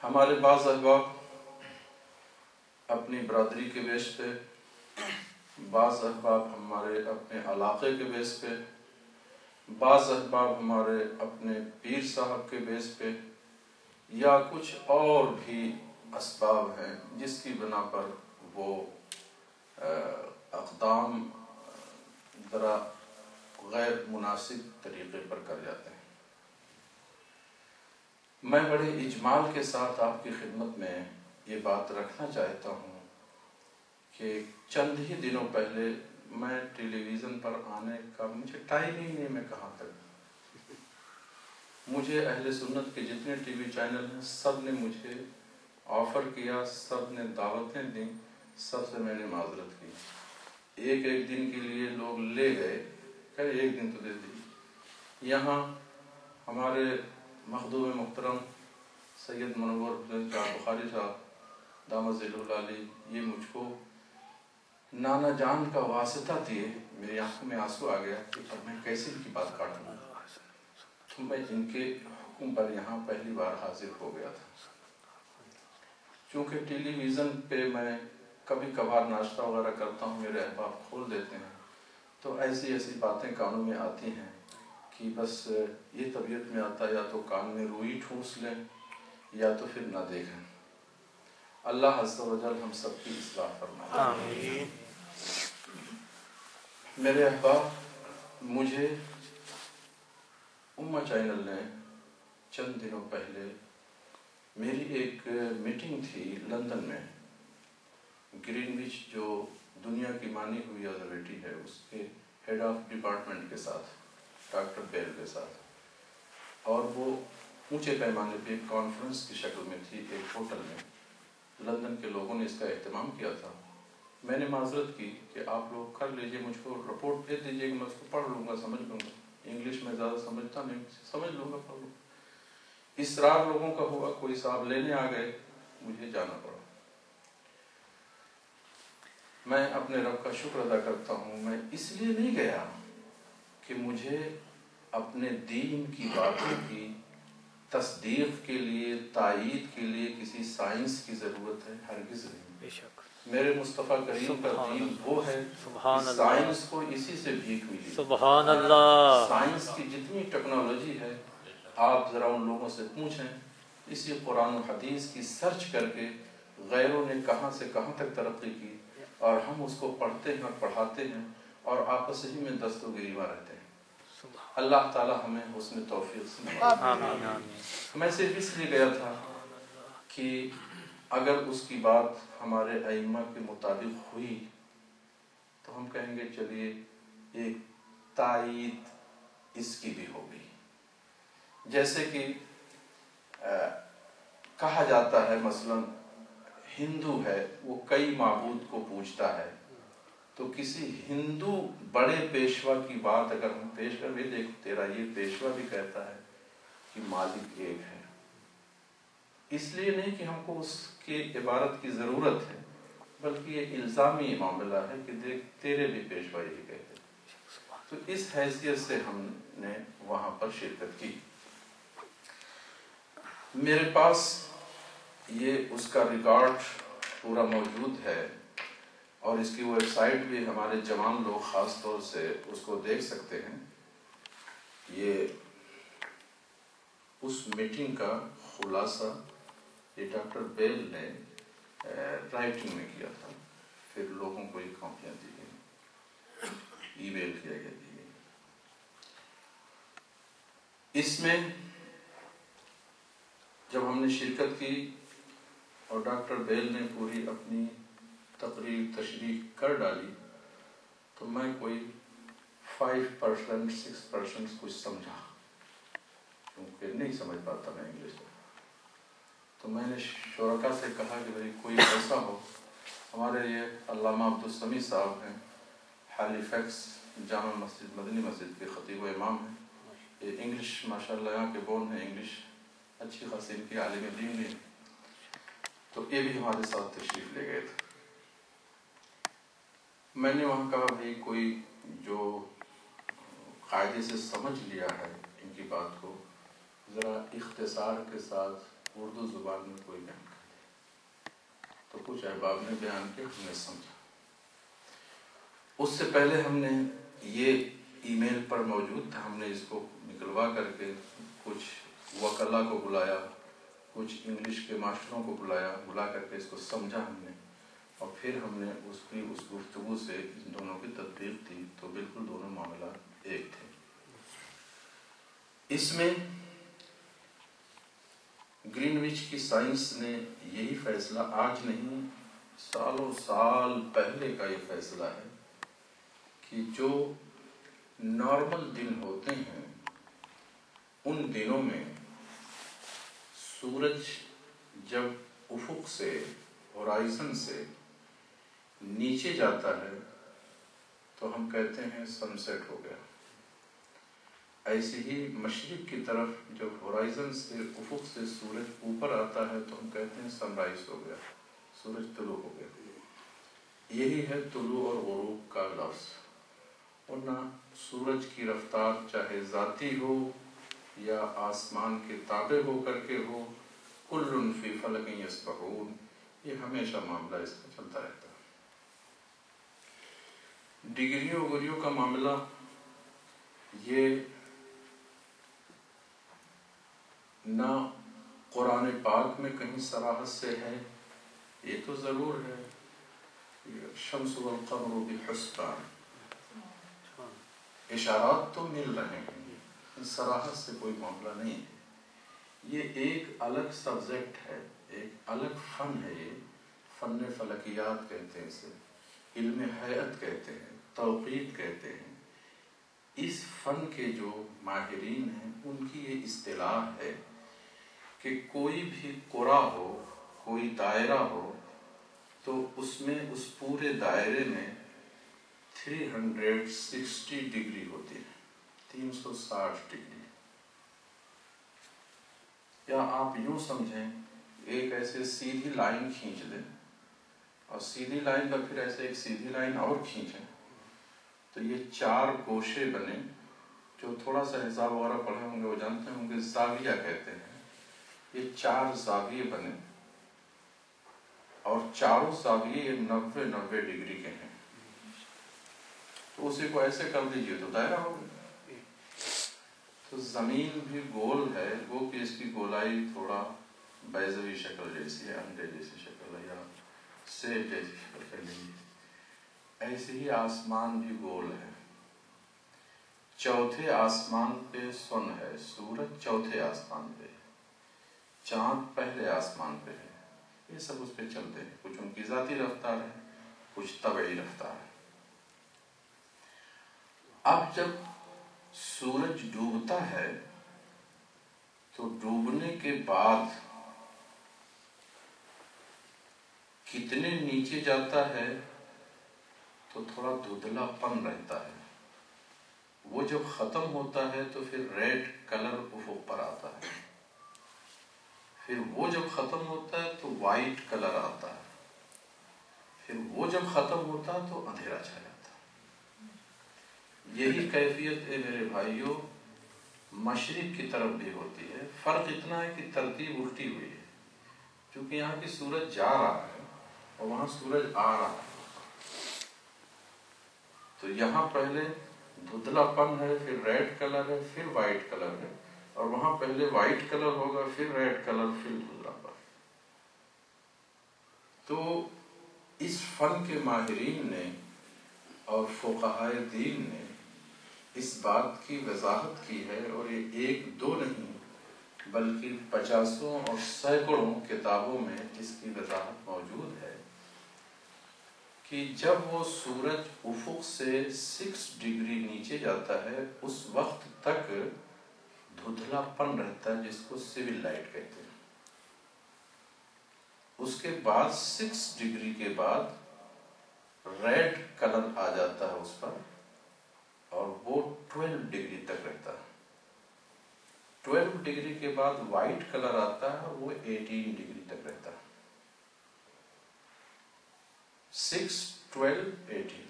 ہمارے بعض احباب اپنی برادری کے بیس پہ، بعض احباب ہمارے اپنے علاقے کے بیس پہ، بعض احباب ہمارے اپنے پیر صاحب کے بیس پہ، یا کچھ اور بھی اسباب ہیں جس کی بنا پر وہ اقدام ذرا غیر مناسب طریقے پر کر جاتے ہیں۔ میں بڑے اجمال کے ساتھ آپ کی خدمت میں یہ بات رکھنا چاہتا ہوں کہ چند ہی دنوں پہلے میں ٹیلی ویژن پر آنے کا مجھے ٹائم ہی نہیں، میں کہاں تک، مجھے اہل سنت کے جتنے ٹی وی چینل ہیں سب نے مجھے آفر کیا، سب نے دعوتیں دیں، سب سے میں نے معذرت کی۔ ایک دن کے لیے لوگ لے گئے کہ ایک دن تو دے دی۔ یہاں ہمارے مخدوم محترم سید منور حسین شاہ بخاری صاحب دامت ذیلہ العالی یہ مجھ کو نانا جان کا واسطہ دیے، میری آنکھوں میں آنسو آ گیا کہ اب میں کیسے ان کی بات کاٹوں، تو میں ان کے حکم پر یہاں پہلی بار حاضر ہو گیا تھا۔ چونکہ ٹیلی ویژن پہ میں کبھی کبھار ناشتہ وغیرہ کرتا ہوں، میرے احباب کھول دیتے ہیں تو ایسی باتیں کانوں میں آتی ہیں کہ بس یہ طبیعت میں آتا یا تو کان میں روئی ٹھونس لیں یا تو پھر نہ دیکھیں۔ اللہ عز و جل ہم سب کی اصلاح فرمائے۔ آمین۔ میرے احباب، مجھے امہ چینل نے چند دنوں پہلے میری ایک میٹنگ تھی لندن میں، گرین وچ جو دنیا کی مانی ہوئی اتھارٹی ہے اس کے ہیڈ آف ڈپارٹمنٹ کے ساتھ، ڈاکٹر بیل کے ساتھ، اور وہ اونچے پیمانے پہ ایک کانفرنس کی شکل میں تھی ایک ہوٹل میں۔ لندن کے لوگوں نے اس کا اہتمام کیا تھا۔ میں نے معذرت کی کہ آپ لوگ کر لیجئے، مجھ کو رپورٹ بھیج دیجئے کہ میں اس کو پڑھ لوں گا، سمجھ لوں گا، انگلش میں زیادہ سمجھتا نہیں، سمجھ لوں گا، پڑھ لوں گا۔ اصرار لوگوں کا ہوا، کوئی صاحب لینے آ گئے، مجھے جانا پڑا۔ میں اپنے رب کا شکر ادا کرتا ہوں، میں اس لیے نہیں گیا کہ مجھے اپنے دین کی باتوں کی تصدیق کے لیے، تائید کے لیے کسی سائنس کی ضرورت ہے، ہرگز نہیں۔ بے شک۔ میرے مصطفیٰ کریم کا دین وہ ہے کہ سائنس کو اسی سے بھیک ملی۔ سبحان اللہ۔ سائنس کی جتنی ٹیکنالوجی ہے آپ ذرا ان لوگوں سے پوچھیں، اسی قرآن و حدیث کی سرچ کر کے غیروں نے کہاں سے کہاں تک ترقی کی، اور ہم اس کو پڑھتے ہیں اور پڑھاتے ہیں اور آپس ہی میں دست و گریباں رہتے ہیں۔ اللہ تعالی ہمیں حسن توفیق سے آمین آمین۔ میں صرف اس لیے گیا تھا کہ اگر اس کی بات ہمارے ائمہ کے مطابق ہوئی تو ہم کہیں گے چلیے ایک تائید اس کی بھی ہوگی۔ جیسے کہ کہا جاتا ہے مثلا ہندو ہے، وہ کئی معبود کو پوجتا ہے، تو کسی ہندو بڑے پیشوا کی بات اگر ہم پیش کر بھی دیکھ، تیرا یہ پیشوا بھی کہتا ہے کہ مالک ایک ہے، اس لیے نہیں کہ ہم کو اس کی عبارت کی ضرورت ہے، بلکہ یہ الزامی معاملہ ہے کہ دیکھ تیرے بھی پیشوا یہی کہتے ہیں۔ تو اس حیثیت سے ہم نے وہاں پر شرکت کی۔ میرے پاس یہ اس کا ریکارڈ پورا موجود ہے، اور اس کی ویب سائٹ بھی ہمارے جوان لوگ خاص طور سے اس کو دیکھ سکتے ہیں۔ یہ اس میٹنگ کا خلاصہ یہ ڈاکٹر بیل نے رائٹنگ میں کیا تھا، پھر لوگوں کو یہ کاپیاں دی گئی، ای میل کیا گیا، دی گئی۔ اس میں جب ہم نے شرکت کی اور ڈاکٹر بیل نے پوری اپنی تقریر تشریح کر ڈالی تو میں کوئی 5% 6% کچھ سمجھا، کیونکہ نہیں سمجھ پاتا میں انگلش میں۔ تو میں نے شرکاء سے کہا کہ بھائی کوئی ایسا ہو، ہمارے یہ علامہ عبدالسمیع صاحب ہیں، ہالیفیکس جامع مسجد مدنی مسجد کے خطیب و امام ہیں، یہ انگلش ماشاءاللہ یہاں کے بون ہیں، انگلش اچھی خاصی ان کی عالم دین بھی، تو یہ بھی ہمارے ساتھ تشریف لے گئے تھے۔ میں نے وہاں کہا بھائی کوئی جو قاعدے سے سمجھ لیا ہے ان کی بات کو، ذرا اختصار کے ساتھ اردو زبان میں کوئی بیان کرے تو کچھ احباب نے بیان کیا، ہم نے سمجھا۔ اس سے پہلے ہم نے یہ ای میل پر موجود تھا، ہم نے اس کو نکلوا کر کے کچھ وکلا کو بلایا، کچھ انگلش کے ماسٹروں کو بلا کر کے اس کو سمجھا ہم نے، اور پھر ہم نے اس گفتگو سے ان دونوں کی تطبیق دی تو بالکل دونوں معاملات ایک تھے۔ اس میں گرین وچ کی سائنس نے یہی فیصلہ آج نہیں، سالوں سال پہلے کا یہ فیصلہ ہے کہ جو نارمل دن ہوتے ہیں ان دنوں میں سورج جب افق سے، ہورائزن سے نیچے جاتا ہے تو ہم کہتے ہیں سن سیٹ ہو گیا۔ ایسے ہی مشرق کی طرف جب ہورائزن سے، افق سے سورج اوپر آتا ہے تو ہم کہتے ہیں سن رائز ہو گیا، سورج طلوع ہو گیا۔ یہی ہے طلوع اور غروب کا لفظ، ورنہ سورج کی رفتار چاہے ذاتی ہو یا آسمان کے تابع ہو کر کے ہو، کل فی فلک یسبحون، یہ ہمیشہ معاملہ اس کا چلتا رہتا ہے۔ ڈگریوں وگریوں کا معاملہ یہ نہ قرآن پاک میں کہیں صراحت سے ہے، یہ تو ضرور ہے شمس والقمر بحسبان، اشارات تو مل رہے ہیں، صراحت سے کوئی معاملہ نہیں ہے۔ یہ ایک الگ سبجیکٹ ہے، ایک الگ فن ہے، یہ فن فلکیات کہتے ہیں اسے، علم ہیئت کہتے ہیں، توقیت کہتے ہیں۔ اس فن کے جو ماہرین ہیں ان کی یہ اصطلاح ہے کہ کوئی بھی قرہ ہو، کوئی دائرہ ہو، تو اس میں اس پورے دائرے میں 360 ڈگری ہوتی ہے، 360 ڈگری۔ یا آپ یوں سمجھیں، ایک ایسے سیدھی لائن کھینچ دیں اور سیدھی لائن کا پھر ایسے ایک سیدھی لائن اور کھینچیں تو یہ 4 گوشے بنے، جو تھوڑا سا حساب وغیرہ پڑھے ہوں گے وہ جانتے ہوں گے، زاویہ کہتے ہیں۔ یہ 4 زاویے بنے اور چاروں زاویے یہ 90 ڈگری کے ہیں، تو اسی کو ایسے کر دیجئے تو دائرہ ہو گیا۔ تو زمین بھی گول ہے، وہ کہ اس کی گولائی تھوڑا بیضوی شکل جیسی ہے، انڈے جیسی شکل ہے یا سیب جیسی شکل کر لیجیے۔ ایسے ہی آسمان بھی گول ہے، چوتھے آسمان پہ سن ہے، سورج چوتھے آسمان پہ، چاند پہلے آسمان پہ ہے، یہ سب اس پہ چلتے ہیں، کچھ ان کی ذاتی رفتار ہے، کچھ طبعی رفتار ہے۔ اب جب سورج ڈوبتا ہے تو ڈوبنے کے بعد کتنے نیچے جاتا ہے تو تھوڑا دھندلا پن رہتا ہے، وہ جب ختم ہوتا ہے تو پھر ریڈ کلر افق پر آتا ہے، پھر وہ جب ختم ہوتا ہے تو وائٹ کلر آتا ہے، پھر وہ جب ختم ہوتا ہے تو اندھیرا چھا جاتا ہے۔ یہی کیفیت ہے میرے بھائیوں مشرق کی طرف بھی ہوتی ہے، فرق اتنا ہے کہ ترتیب الٹی ہوئی ہے، کیونکہ یہاں کی سورج جا رہا ہے اور وہاں سورج آ رہا ہے، تو یہاں پہلے دھندلا پن ہے، پھر ریڈ کلر ہے، پھر وائٹ کلر ہے، اور وہاں پہلے وائٹ کلر ہوگا، پھر ریڈ کلر، پھر دھندلا پن۔ تو اس فن کے ماہرین نے اور فقہائے دین نے اس بات کی وضاحت کی ہے، اور یہ 1-2 نہیں بلکہ 50 اور سینکڑوں کتابوں میں اس کی وضاحت موجود ہے کہ جب وہ سورج افق سے 6 ڈگری نیچے جاتا ہے اس وقت تک دھندلا پن رہتا ہے، جس کو سول لائٹ کہتے ہیں۔ اس کے بعد 6 ڈگری کے بعد ریڈ کلر آ جاتا ہے اس پر، اور وہ 12 ڈگری تک رہتا ہے۔ 12 ڈگری کے بعد وائٹ کلر آتا ہے، وہ 18 ڈگری تک رہتا ہے۔ 6, 12, 18